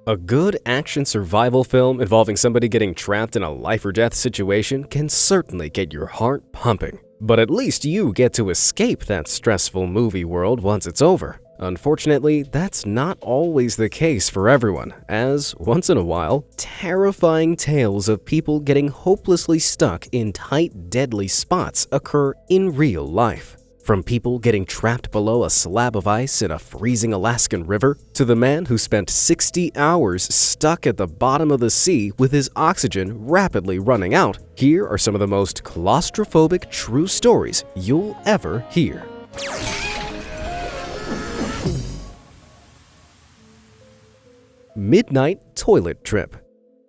A good action survival film involving somebody getting trapped in a life or death situation can certainly get your heart pumping. But at least you get to escape that stressful movie world once it's over. Unfortunately, that's not always the case for everyone, as once in a while, terrifying tales of people getting hopelessly stuck in tight, deadly spots occur in real life. From people getting trapped below a slab of ice in a freezing Alaskan river, to the man who spent 60 hours stuck at the bottom of the sea with his oxygen rapidly running out, here are some of the most claustrophobic true stories you'll ever hear. Midnight Toilet Trip.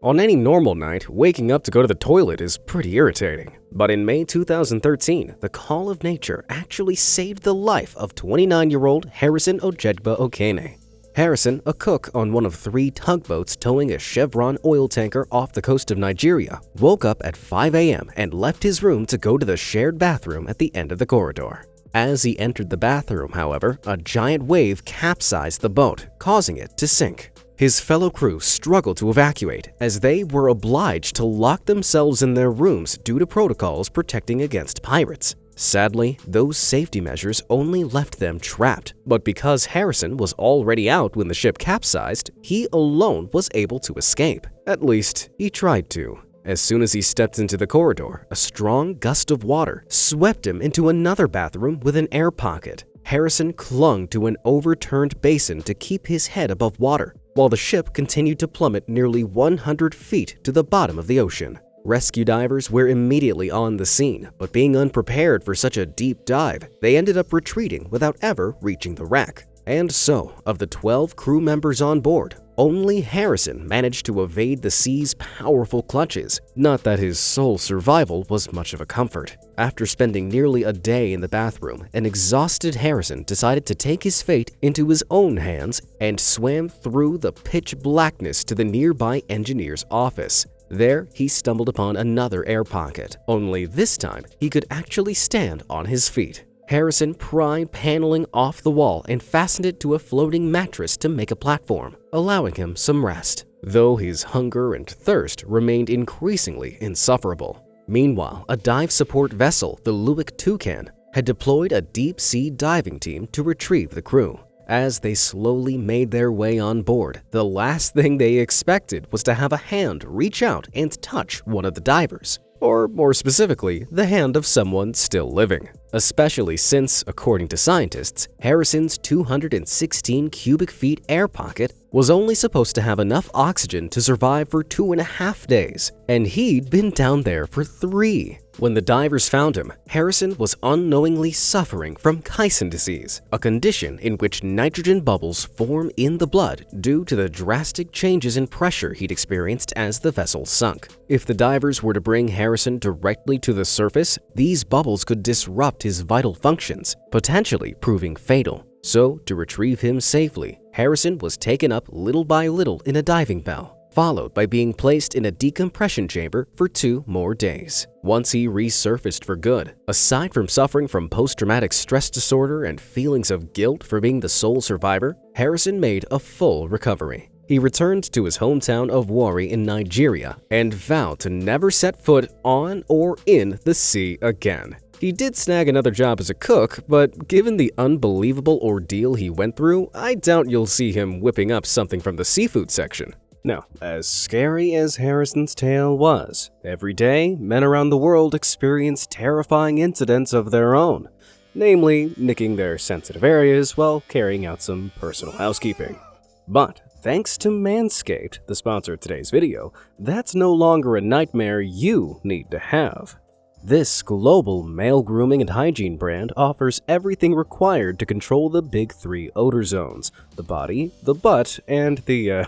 On any normal night, waking up to go to the toilet is pretty irritating. But in May 2013, the call of nature actually saved the life of 29-year-old Harrison Ojegba Okene. Harrison, a cook on one of 3 tugboats towing a Chevron oil tanker off the coast of Nigeria, woke up at 5 a.m. and left his room to go to the shared bathroom at the end of the corridor. As he entered the bathroom, however, a giant wave capsized the boat, causing it to sink. His fellow crew struggled to evacuate as they were obliged to lock themselves in their rooms due to protocols protecting against pirates. Sadly, those safety measures only left them trapped, but because Harrison was already out when the ship capsized, he alone was able to escape. At least, he tried to. As soon as he stepped into the corridor, a strong gust of water swept him into another bathroom with an air pocket. Harrison clung to an overturned basin to keep his head above water, while the ship continued to plummet nearly 100 feet to the bottom of the ocean. Rescue divers were immediately on the scene, but being unprepared for such a deep dive, they ended up retreating without ever reaching the wreck. And so, of the 12 crew members on board, only Harrison managed to evade the sea's powerful clutches. Not that his sole survival was much of a comfort. After spending nearly a day in the bathroom, an exhausted Harrison decided to take his fate into his own hands and swam through the pitch blackness to the nearby engineer's office. There, he stumbled upon another air pocket, only this time he could actually stand on his feet. Harrison pried paneling off the wall and fastened it to a floating mattress to make a platform, allowing him some rest, though his hunger and thirst remained increasingly insufferable. Meanwhile, a dive support vessel, the Luik Toucan, had deployed a deep-sea diving team to retrieve the crew. As they slowly made their way on board, the last thing they expected was to have a hand reach out and touch one of the divers. Or more specifically, the hand of someone still living. Especially since, according to scientists, Harrison's 216 cubic feet air pocket was only supposed to have enough oxygen to survive for 2.5 days, and he'd been down there for 3. When the divers found him, Harrison was unknowingly suffering from Kyson disease, a condition in which nitrogen bubbles form in the blood due to the drastic changes in pressure he'd experienced as the vessel sunk. If the divers were to bring Harrison directly to the surface, these bubbles could disrupt his vital functions, potentially proving fatal. So, to retrieve him safely, Harrison was taken up little by little in a diving bell, followed by being placed in a decompression chamber for 2 more days. Once he resurfaced for good, aside from suffering from post-traumatic stress disorder and feelings of guilt for being the sole survivor, Harrison made a full recovery. He returned to his hometown of Warri in Nigeria and vowed to never set foot on or in the sea again. He did snag another job as a cook, but given the unbelievable ordeal he went through, I doubt you'll see him whipping up something from the seafood section. Now, as scary as Harrison's tale was, every day, men around the world experience terrifying incidents of their own, namely nicking their sensitive areas while carrying out some personal housekeeping. But thanks to Manscaped, the sponsor of today's video, that's no longer a nightmare you need to have. This global male grooming and hygiene brand offers everything required to control the big 3 odor zones: the body, the butt, and the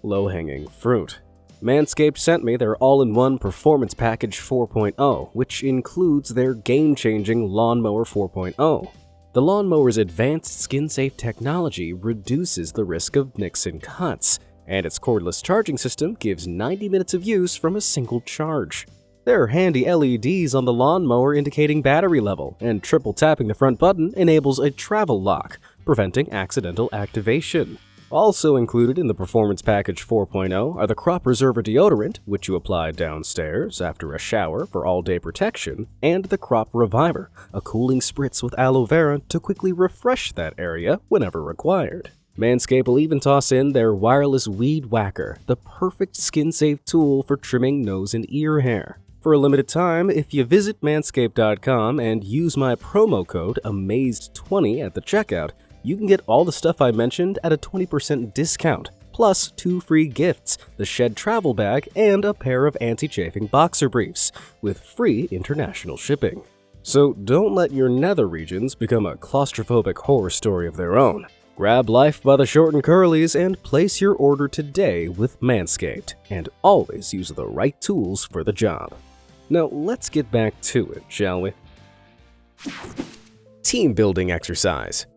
low-hanging fruit. Manscaped sent me their all-in-one Performance Package 4.0, which includes their game-changing Lawnmower 4.0. The lawnmower's advanced skin-safe technology reduces the risk of nicks and cuts, and its cordless charging system gives 90 minutes of use from a single charge. There are handy LEDs on the lawnmower indicating battery level, and triple tapping the front button enables a travel lock, preventing accidental activation. Also included in the Performance Package 4.0 are the Crop Preserver Deodorant, which you apply downstairs after a shower for all-day protection, and the Crop Reviver, a cooling spritz with aloe vera to quickly refresh that area whenever required. Manscaped will even toss in their wireless Weed Whacker, the perfect skin-safe tool for trimming nose and ear hair. For a limited time, if you visit manscaped.com and use my promo code AMAZED20 at the checkout, you can get all the stuff I mentioned at a 20% discount, plus 2 free gifts, the Shed Travel Bag and a pair of anti-chafing boxer briefs, with free international shipping. So don't let your nether regions become a claustrophobic horror story of their own. Grab life by the short and curlies and place your order today with Manscaped, and always use the right tools for the job. Now let's get back to it, shall we? Team building exercise.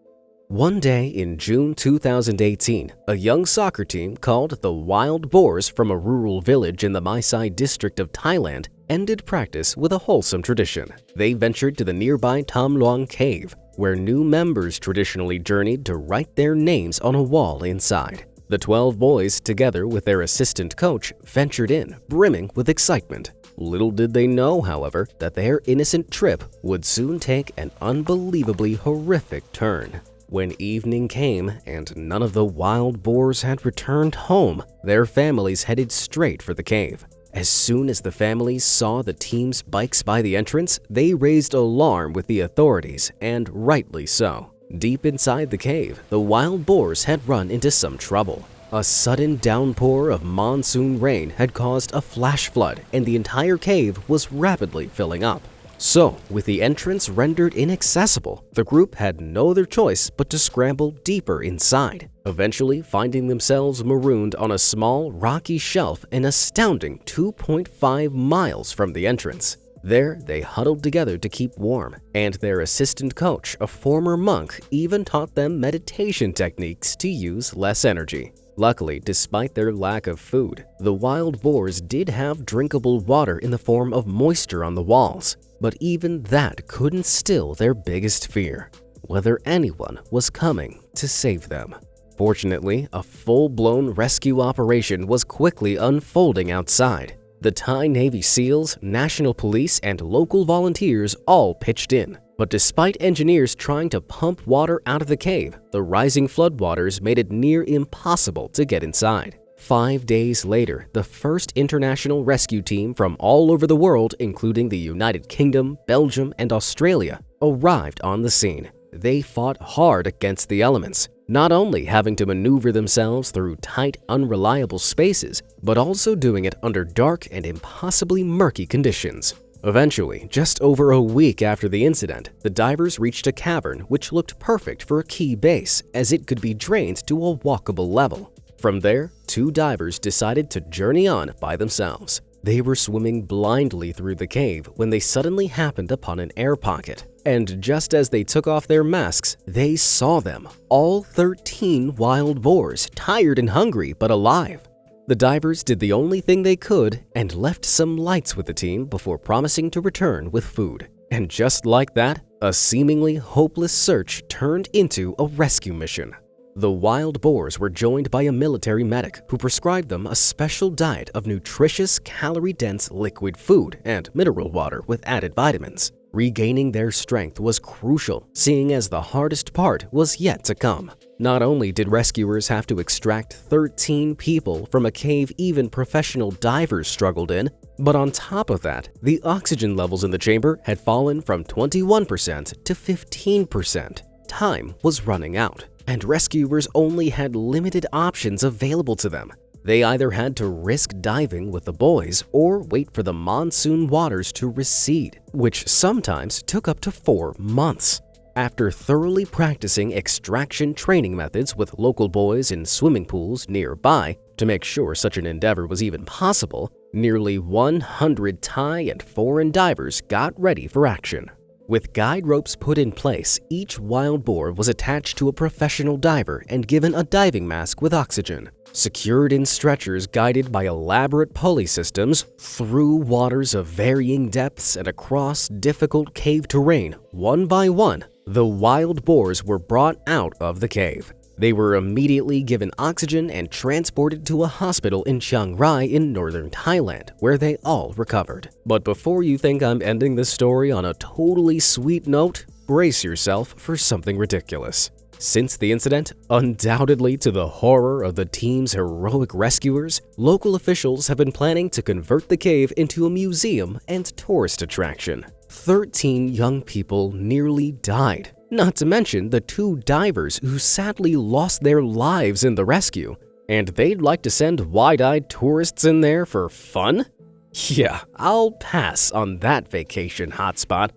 One day in June 2018, a young soccer team called the Wild Boars from a rural village in the Mae Sai district of Thailand ended practice with a wholesome tradition. They ventured to the nearby Tham Luang Cave, where new members traditionally journeyed to write their names on a wall inside. The 12 boys, together with their assistant coach, ventured in, brimming with excitement. Little did they know, however, that their innocent trip would soon take an unbelievably horrific turn. When evening came and none of the wild boars had returned home, their families headed straight for the cave. As soon as the families saw the team's bikes by the entrance, they raised alarm with the authorities, and rightly so. Deep inside the cave, the wild boars had run into some trouble. A sudden downpour of monsoon rain had caused a flash flood, and the entire cave was rapidly filling up. So, with the entrance rendered inaccessible, the group had no other choice but to scramble deeper inside, eventually finding themselves marooned on a small, rocky shelf an astounding 2.5 miles from the entrance. There, they huddled together to keep warm, and their assistant coach, a former monk, even taught them meditation techniques to use less energy. Luckily, despite their lack of food, the wild boars did have drinkable water in the form of moisture on the walls. But even that couldn't still their biggest fear, whether anyone was coming to save them. Fortunately, a full-blown rescue operation was quickly unfolding outside. The Thai Navy SEALs, National Police, and local volunteers all pitched in. But despite engineers trying to pump water out of the cave, the rising floodwaters made it near impossible to get inside. 5 days later, the first international rescue team from all over the world, including the United Kingdom, Belgium, and Australia, arrived on the scene. They fought hard against the elements, not only having to maneuver themselves through tight, unreliable spaces, but also doing it under dark and impossibly murky conditions. Eventually, just over a week after the incident, the divers reached a cavern which looked perfect for a key base, as it could be drained to a walkable level. From there, 2 divers decided to journey on by themselves. They were swimming blindly through the cave when they suddenly happened upon an air pocket. And just as they took off their masks, they saw them, all 13 wild boars, tired and hungry but alive. The divers did the only thing they could and left some lights with the team before promising to return with food. And just like that, a seemingly hopeless search turned into a rescue mission. The wild boars were joined by a military medic who prescribed them a special diet of nutritious, calorie-dense liquid food and mineral water with added vitamins. Regaining their strength was crucial, seeing as the hardest part was yet to come. Not only did rescuers have to extract 13 people from a cave even professional divers struggled in, but on top of that, the oxygen levels in the chamber had fallen from 21% to 15%. Time was running out, and rescuers only had limited options available to them. They either had to risk diving with the boys or wait for the monsoon waters to recede, which sometimes took up to 4 months. After thoroughly practicing extraction training methods with local boys in swimming pools nearby to make sure such an endeavor was even possible, nearly 100 Thai and foreign divers got ready for action. With guide ropes put in place, each wild boar was attached to a professional diver and given a diving mask with oxygen. Secured in stretchers guided by elaborate pulley systems, through waters of varying depths and across difficult cave terrain, one by one, the wild boars were brought out of the cave. They were immediately given oxygen and transported to a hospital in Chiang Rai in northern Thailand, where they all recovered. But before you think I'm ending this story on a totally sweet note, brace yourself for something ridiculous. Since the incident, undoubtedly to the horror of the team's heroic rescuers, local officials have been planning to convert the cave into a museum and tourist attraction. 13 young people nearly died, not to mention the 2 divers who sadly lost their lives in the rescue. And they'd like to send wide-eyed tourists in there for fun? Yeah, I'll pass on that vacation hotspot.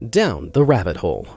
Down the rabbit hole.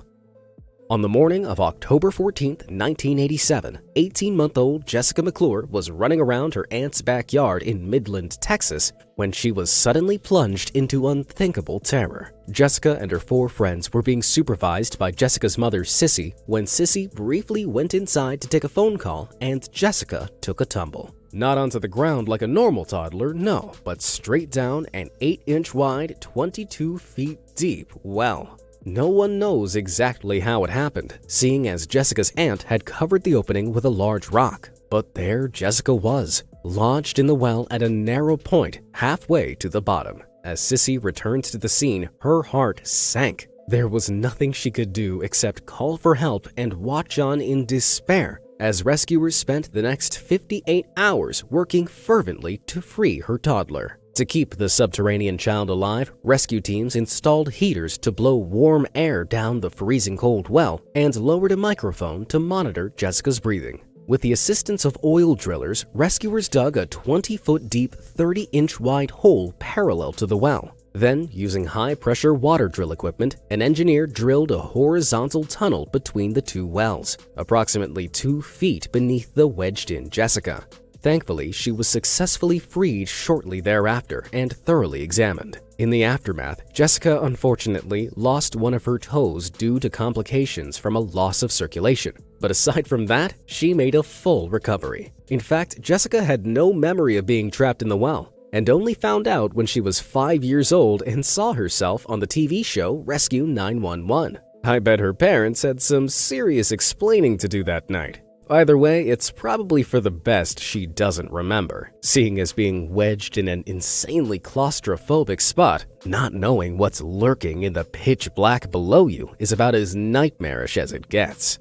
On the morning of October 14, 1987, 18-month-old Jessica McClure was running around her aunt's backyard in Midland, Texas, when she was suddenly plunged into unthinkable terror. Jessica and her 4 friends were being supervised by Jessica's mother, Sissy, when Sissy briefly went inside to take a phone call and Jessica took a tumble. Not onto the ground like a normal toddler, no, but straight down an 8-inch wide, 22 feet deep well. No one knows exactly how it happened, seeing as Jessica's aunt had covered the opening with a large rock. But there Jessica was, lodged in the well at a narrow point halfway to the bottom. As Sissy returned to the scene, her heart sank. There was nothing she could do except call for help and watch on in despair as rescuers spent the next 58 hours working fervently to free her toddler. To keep the subterranean child alive, rescue teams installed heaters to blow warm air down the freezing cold well and lowered a microphone to monitor Jessica's breathing. With the assistance of oil drillers, rescuers dug a 20-foot deep, 30-inch wide hole parallel to the well. Then, using high-pressure water drill equipment, an engineer drilled a horizontal tunnel between the 2 wells, approximately 2 feet beneath the wedged-in Jessica. Thankfully, she was successfully freed shortly thereafter and thoroughly examined. In the aftermath, Jessica unfortunately lost one of her toes due to complications from a loss of circulation. But aside from that, she made a full recovery. In fact, Jessica had no memory of being trapped in the well, and only found out when she was 5 years old and saw herself on the TV show Rescue 911. I bet her parents had some serious explaining to do that night. Either way, it's probably for the best she doesn't remember, seeing as being wedged in an insanely claustrophobic spot, not knowing what's lurking in the pitch black below you is about as nightmarish as it gets.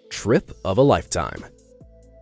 Trip of a lifetime.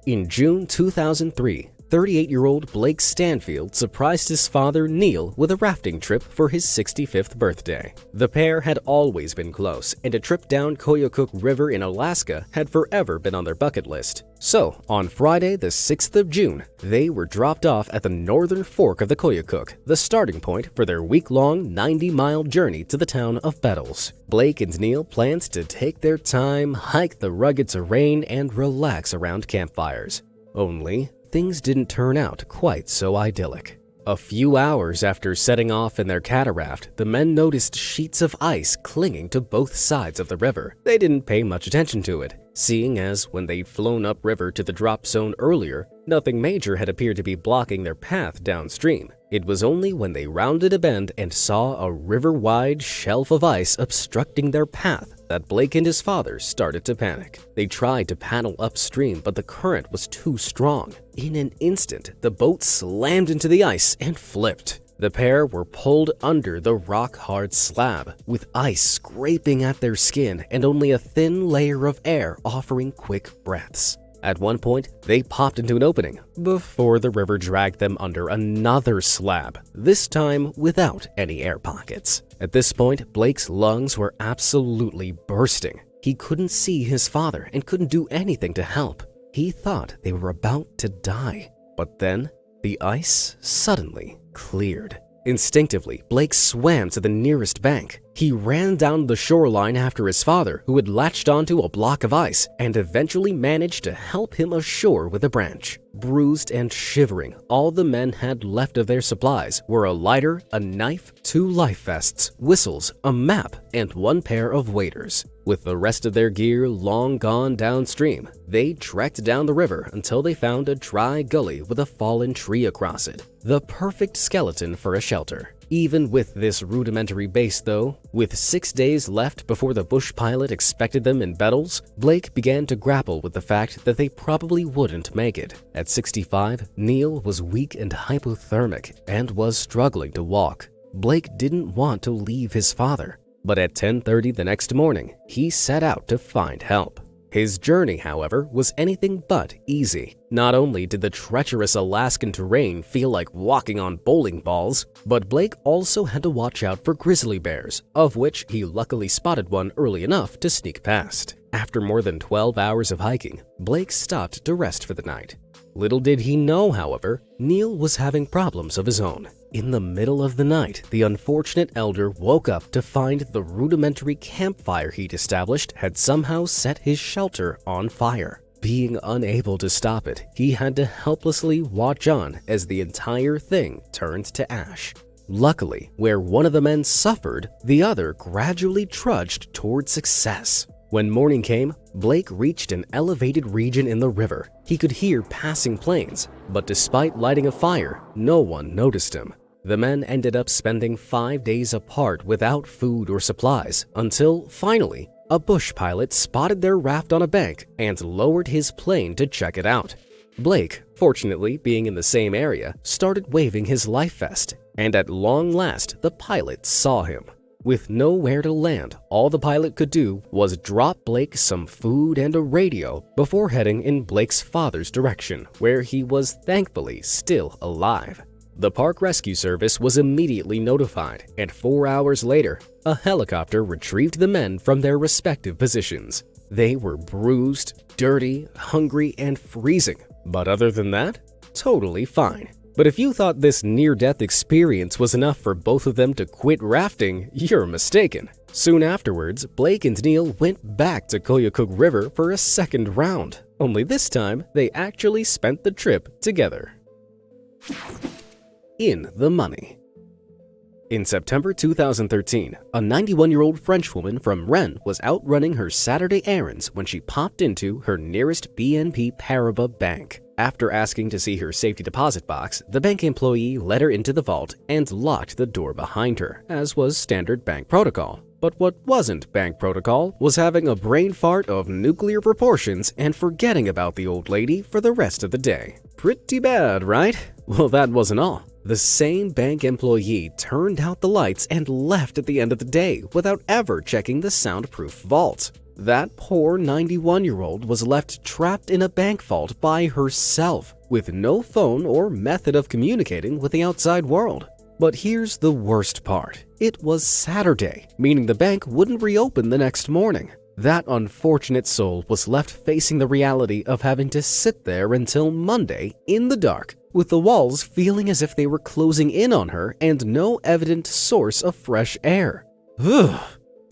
In June 2003, 38-year-old Blake Stanfield surprised his father, Neil, with a rafting trip for his 65th birthday. The pair had always been close, and a trip down Koyukuk River in Alaska had forever been on their bucket list. So, on Friday, the 6th of June, they were dropped off at the northern fork of the Koyukuk, the starting point for their week-long 90-mile journey to the town of Bettles. Blake and Neil planned to take their time, hike the rugged terrain, and relax around campfires. Only, things didn't turn out quite so idyllic. A few hours after setting off in their cataract, the men noticed sheets of ice clinging to both sides of the river. They didn't pay much attention to it, seeing as when they'd flown upriver to the drop zone earlier, nothing major had appeared to be blocking their path downstream. It was only when they rounded a bend and saw a river-wide shelf of ice obstructing their path that Blake and his father started to panic. They tried to paddle upstream, but the current was too strong. In an instant, the boat slammed into the ice and flipped. The pair were pulled under the rock-hard slab, with ice scraping at their skin and only a thin layer of air offering quick breaths. At one point, they popped into an opening before the river dragged them under another slab, this time without any air pockets. At this point, Blake's lungs were absolutely bursting. He couldn't see his father and couldn't do anything to help. He thought they were about to die. But then, the ice suddenly cleared. Instinctively, Blake swam to the nearest bank. He ran down the shoreline after his father, who had latched onto a block of ice, and eventually managed to help him ashore with a branch. Bruised and shivering, all the men had left of their supplies were a lighter, a knife, 2 life vests, whistles, a map, and 1 pair of waders. With the rest of their gear long gone downstream, they trekked down the river until they found a dry gully with a fallen tree across it. The perfect skeleton for a shelter. Even with this rudimentary base though, with 6 days left before the bush pilot expected them in Bettles, Blake began to grapple with the fact that they probably wouldn't make it. At 65, Neil was weak and hypothermic and was struggling to walk. Blake didn't want to leave his father, but at 10:30 the next morning, he set out to find help. His journey, however, was anything but easy. Not only did the treacherous Alaskan terrain feel like walking on bowling balls, but Blake also had to watch out for grizzly bears, of which he luckily spotted one early enough to sneak past. After more than 12 hours of hiking, Blake stopped to rest for the night. Little did he know, however, Neil was having problems of his own. In the middle of the night, the unfortunate elder woke up to find the rudimentary campfire he'd established had somehow set his shelter on fire. Being unable to stop it, he had to helplessly watch on as the entire thing turned to ash. Luckily, where one of the men suffered, the other gradually trudged toward success. When morning came, Blake reached an elevated region in the river. He could hear passing planes, but despite lighting a fire, no one noticed him. The men ended up spending 5 days apart without food or supplies until, finally, a bush pilot spotted their raft on a bank and lowered his plane to check it out. Blake, fortunately being in the same area, started waving his life vest, and at long last the pilot saw him. With nowhere to land, all the pilot could do was drop Blake some food and a radio before heading in Blake's father's direction, where he was thankfully still alive. The Park Rescue Service was immediately notified, and 4 hours later, a helicopter retrieved the men from their respective positions. They were bruised, dirty, hungry, and freezing, but other than that, totally fine. But if you thought this near-death experience was enough for both of them to quit rafting, you're mistaken. Soon afterwards, Blake and Neil went back to Koyukuk River for a second round, only this time they actually spent the trip together. In the money. In September 2013, a 91-year-old French woman from Rennes was out running her Saturday errands when she popped into her nearest BNP Paribas bank. After asking to see her safety deposit box, the bank employee led her into the vault and locked the door behind her, as was standard bank protocol. But what wasn't bank protocol was having a brain fart of nuclear proportions and forgetting about the old lady for the rest of the day. Pretty bad, right? Well, that wasn't all. The same bank employee turned out the lights and left at the end of the day without ever checking the soundproof vault. That poor 91-year-old was left trapped in a bank vault by herself, with no phone or method of communicating with the outside world. But here's the worst part. It was Saturday, meaning the bank wouldn't reopen the next morning. That unfortunate soul was left facing the reality of having to sit there until Monday in the dark, with the walls feeling as if they were closing in on her and no evident source of fresh air. Ugh.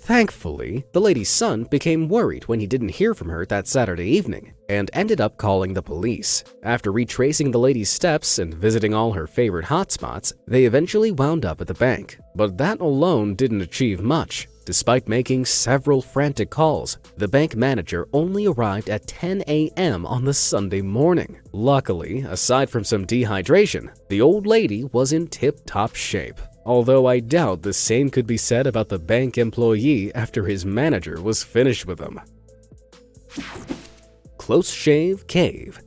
Thankfully, the lady's son became worried when he didn't hear from her that Saturday evening and ended up calling the police. After retracing the lady's steps and visiting all her favorite hotspots, they eventually wound up at the bank. But that alone didn't achieve much. Despite making several frantic calls, the bank manager only arrived at 10 a.m. on the Sunday morning. Luckily, aside from some dehydration, the old lady was in tip-top shape. Although I doubt the same could be said about the bank employee after his manager was finished with him. Close Shave Cave.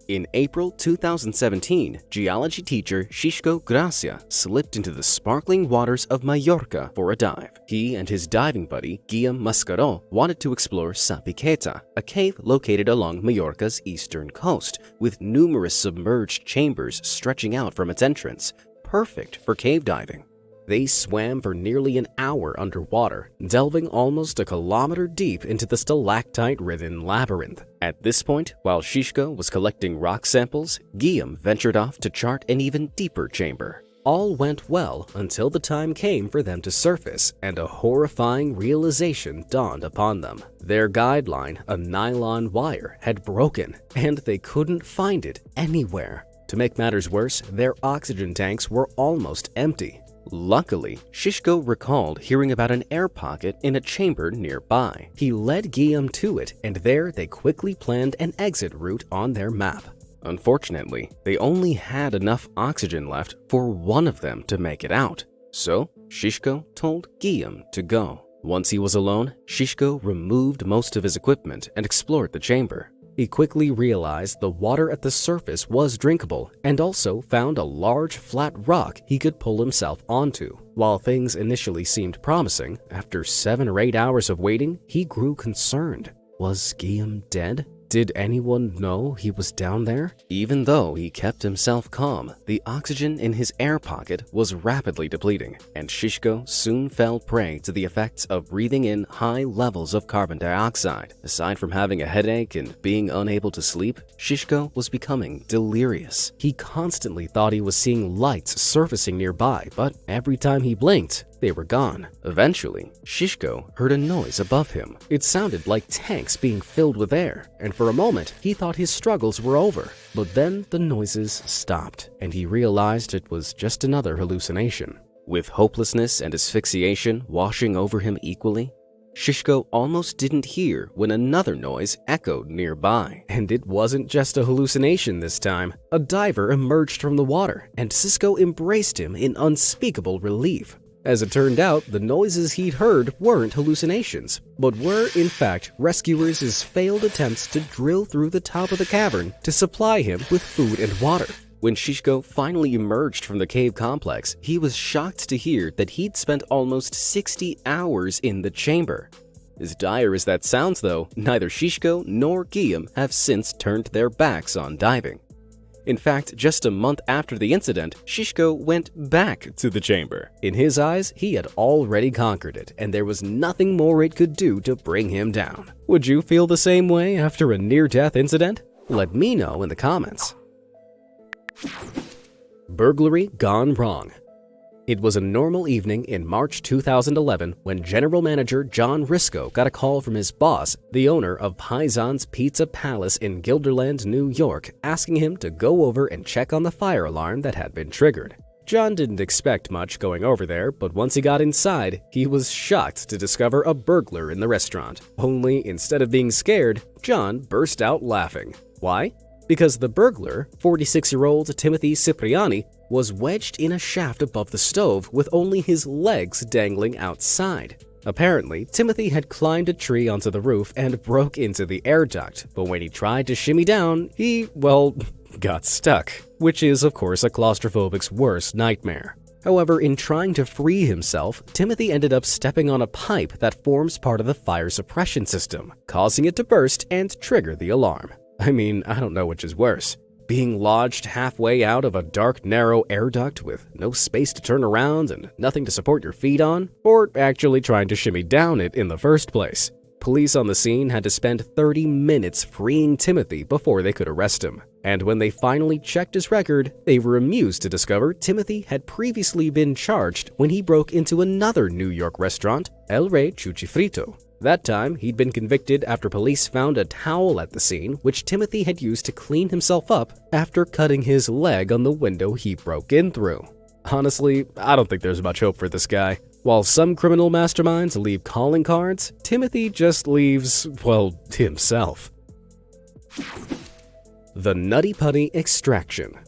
In April 2017, geology teacher Xisco Gracia slipped into the sparkling waters of Mallorca for a dive. He and his diving buddy, Guillaume Mascaró, wanted to explore Sa Piqueta, a cave located along Mallorca's eastern coast, with numerous submerged chambers stretching out from its entrance, perfect for cave diving. They swam for nearly an hour underwater, delving almost a kilometer deep into the stalactite-ridden labyrinth. At this point, while Xisco was collecting rock samples, Guillaume ventured off to chart an even deeper chamber. All went well until the time came for them to surface and a horrifying realization dawned upon them. Their guideline, a nylon wire, had broken and they couldn't find it anywhere. To make matters worse, their oxygen tanks were almost empty. Luckily, Shishko recalled hearing about an air pocket in a chamber nearby. He led Guillaume to it, and there they quickly planned an exit route on their map. Unfortunately, they only had enough oxygen left for one of them to make it out. So, Shishko told Guillaume to go. Once he was alone, Shishko removed most of his equipment and explored the chamber. He quickly realized the water at the surface was drinkable and also found a large flat rock he could pull himself onto. While things initially seemed promising, after 7 or 8 hours of waiting, he grew concerned. Was Guillaume dead? Did anyone know he was down there? Even though he kept himself calm, the oxygen in his air pocket was rapidly depleting, and Shishko soon fell prey to the effects of breathing in high levels of carbon dioxide. Aside from having a headache and being unable to sleep, Shishko was becoming delirious. He constantly thought he was seeing lights surfacing nearby, but every time he blinked, they were gone. Eventually, Shishko heard a noise above him. It sounded like tanks being filled with air, and for a moment, he thought his struggles were over. But then the noises stopped, and he realized it was just another hallucination. With hopelessness and asphyxiation washing over him equally, Shishko almost didn't hear when another noise echoed nearby. And it wasn't just a hallucination this time. A diver emerged from the water, and Sisko embraced him in unspeakable relief. As it turned out, the noises he'd heard weren't hallucinations, but were in fact rescuers' failed attempts to drill through the top of the cavern to supply him with food and water. When Shishko finally emerged from the cave complex, he was shocked to hear that he'd spent almost 60 hours in the chamber. As dire as that sounds though, neither Shishko nor Guillaume have since turned their backs on diving. In fact, just a month after the incident, Shishko went back to the chamber. In his eyes, he had already conquered it, and there was nothing more it could do to bring him down. Would you feel the same way after a near-death incident? Let me know in the comments. Burglary gone wrong. It was a normal evening in March 2011 when General Manager John Risco got a call from his boss, the owner of Paisan's Pizza Palace in Guilderland, New York, asking him to go over and check on the fire alarm that had been triggered. John didn't expect much going over there, but once he got inside, he was shocked to discover a burglar in the restaurant. Only instead of being scared, John burst out laughing. Why? Because the burglar, 46-year-old Timothy Cipriani, was wedged in a shaft above the stove with only his legs dangling outside. Apparently, Timothy had climbed a tree onto the roof and broke into the air duct, but when he tried to shimmy down, he, well, got stuck, which is, of course, a claustrophobic's worst nightmare. However, in trying to free himself, Timothy ended up stepping on a pipe that forms part of the fire suppression system, causing it to burst and trigger the alarm. I mean, I don't know which is worse. Being lodged halfway out of a dark, narrow air duct with no space to turn around and nothing to support your feet on, or actually trying to shimmy down it in the first place. Police on the scene had to spend 30 minutes freeing Timothy before they could arrest him. And when they finally checked his record, they were amused to discover Timothy had previously been charged when he broke into another New York restaurant, El Rey Chuchifrito. That time, he'd been convicted after police found a towel at the scene, which Timothy had used to clean himself up after cutting his leg on the window he broke in through. Honestly, I don't think there's much hope for this guy. While some criminal masterminds leave calling cards, Timothy just leaves, well, himself. The Nutty Putty Extraction.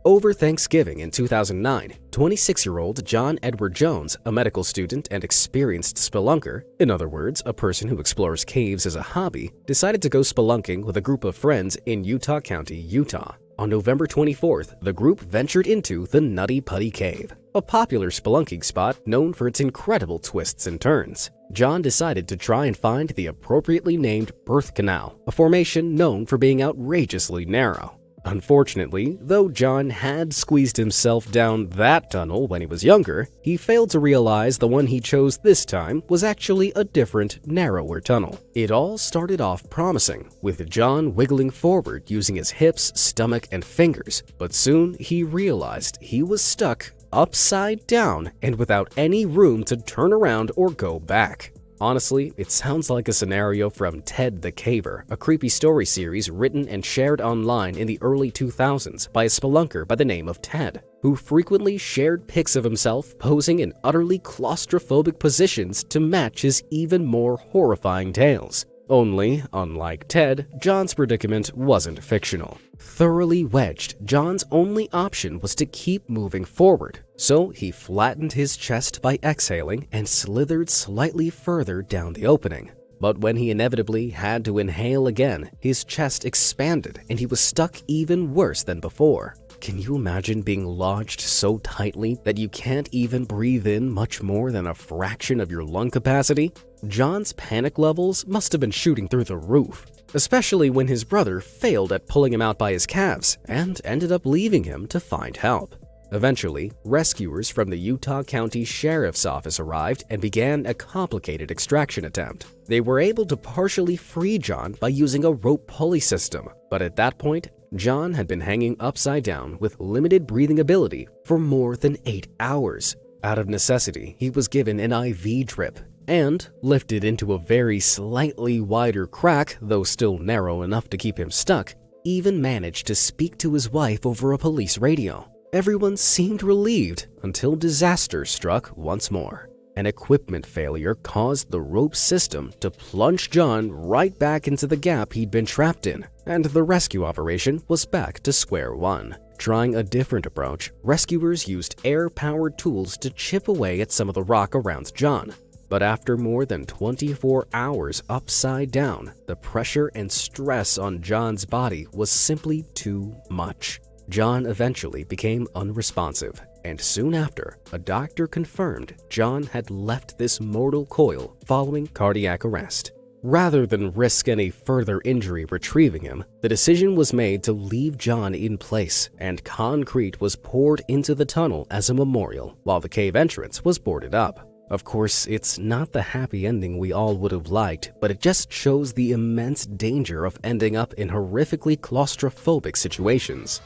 Over Thanksgiving in 2009, 26-year-old John Edward Jones, a medical student and experienced spelunker, in other words, a person who explores caves as a hobby, decided to go spelunking with a group of friends in Utah County, Utah. On November 24th, the group ventured into the Nutty Putty Cave, a popular spelunking spot known for its incredible twists and turns. John decided to try and find the appropriately named birth canal, a formation known for being outrageously narrow. Unfortunately, though John had squeezed himself down that tunnel when he was younger, he failed to realize the one he chose this time was actually a different, narrower tunnel. It all started off promising, with John wiggling forward using his hips, stomach, and fingers, but soon he realized he was stuck upside down and without any room to turn around or go back. Honestly, it sounds like a scenario from Ted the Caver, a creepy story series written and shared online in the early 2000s by a spelunker by the name of Ted, who frequently shared pics of himself posing in utterly claustrophobic positions to match his even more horrifying tales. Only, unlike Ted, John's predicament wasn't fictional. Thoroughly wedged, John's only option was to keep moving forward, so he flattened his chest by exhaling and slithered slightly further down the opening. But when he inevitably had to inhale again, his chest expanded and he was stuck even worse than before. Can you imagine being lodged so tightly that you can't even breathe in much more than a fraction of your lung capacity? John's panic levels must have been shooting through the roof, especially when his brother failed at pulling him out by his calves and ended up leaving him to find help. Eventually, rescuers from the Utah County Sheriff's Office arrived and began a complicated extraction attempt. They were able to partially free John by using a rope pulley system, but at that point, John had been hanging upside down with limited breathing ability for more than 8 hours. Out of necessity, he was given an IV drip and lifted into a very slightly wider crack, though still narrow enough to keep him stuck, even managed to speak to his wife over a police radio. Everyone seemed relieved until disaster struck once more. An equipment failure caused the rope system to plunge John right back into the gap he'd been trapped in, and the rescue operation was back to square one. Trying a different approach, rescuers used air-powered tools to chip away at some of the rock around John. But after more than 24 hours upside down, the pressure and stress on John's body was simply too much. John eventually became unresponsive, and soon after, a doctor confirmed John had left this mortal coil following cardiac arrest. Rather than risk any further injury retrieving him, the decision was made to leave John in place, and concrete was poured into the tunnel as a memorial, while the cave entrance was boarded up. Of course, it's not the happy ending we all would have liked, but it just shows the immense danger of ending up in horrifically claustrophobic situations.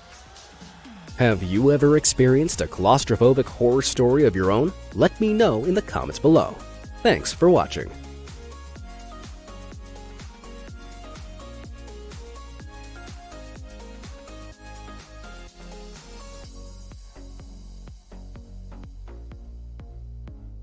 Have you ever experienced a claustrophobic horror story of your own? Let me know in the comments below. Thanks for watching.